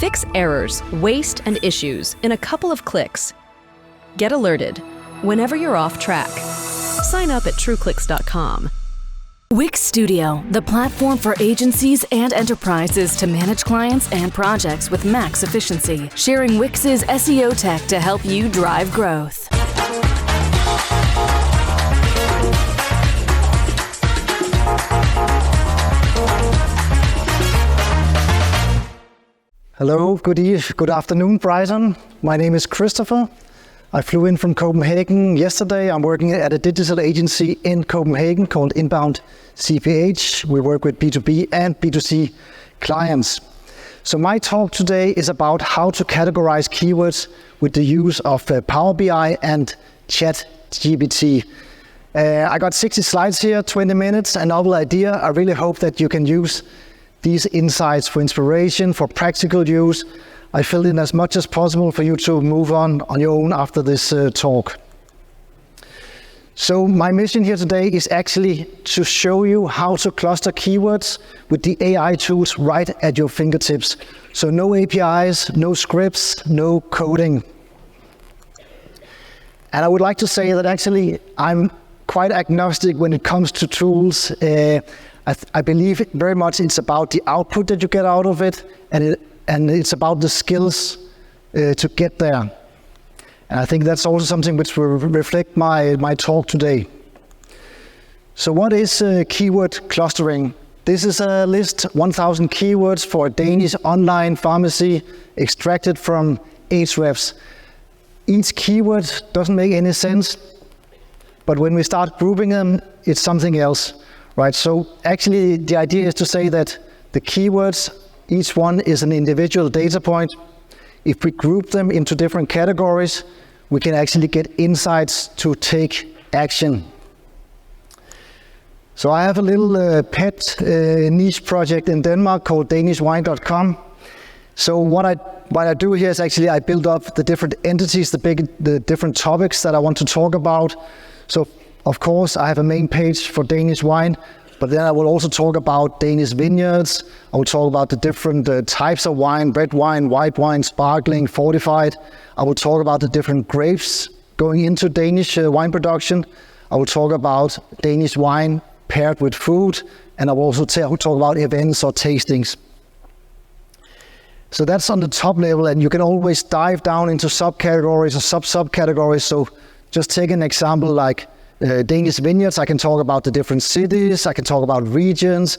Fix errors, waste, and issues in a couple of clicks. Get alerted whenever you're off track. Sign up at trueclicks.com. Wix Studio, the platform for agencies and enterprises to manage clients and projects with max efficiency, sharing Wix's SEO tech to help you drive growth. Hello, good afternoon, Brighton. My name is Christopher. I flew in from Copenhagen yesterday. I'm working at a digital agency in Copenhagen called Inbound CPH. We work with B2B and B2C clients. So my talk today is about how to categorize keywords with the use of Power BI and ChatGPT. I got 60 slides here, 20 minutes, a novel idea. I really hope that you can use these insights for inspiration, for practical use. I filled in as much as possible for you to move on your own after this talk. So my mission here today is actually to show you how to cluster keywords with the AI tools right at your fingertips. So no APIs, no scripts, no coding. And I would like to say that actually I'm quite agnostic when it comes to tools. I believe very much it's about the output that you get out of it, and it's about the skills to get there. And I think that's also something which will reflect my talk today. So what is keyword clustering? This is a list, 1,000 keywords for a Danish online pharmacy extracted from Ahrefs. Each keyword doesn't make any sense, but when we start grouping them, it's something else. Right, so actually the idea is to say that the keywords, each one is an individual data point. If we group them into different categories, we can actually get insights to take action. So I have a little pet niche project in Denmark called danishwine.com. So what I do here is actually I build up the different entities, the different topics that I want to talk about. So of course, I have a main page for Danish wine, but then I will also talk about Danish vineyards. I will talk about the different types of wine, red wine, white wine, sparkling, fortified. I will talk about the different grapes going into Danish wine production. I will talk about Danish wine paired with food, and I will also talk about events or tastings. So that's on the top level, and you can always dive down into subcategories or subcategories. So just take an example like Danish vineyards. I can talk about the different cities, I can talk about regions,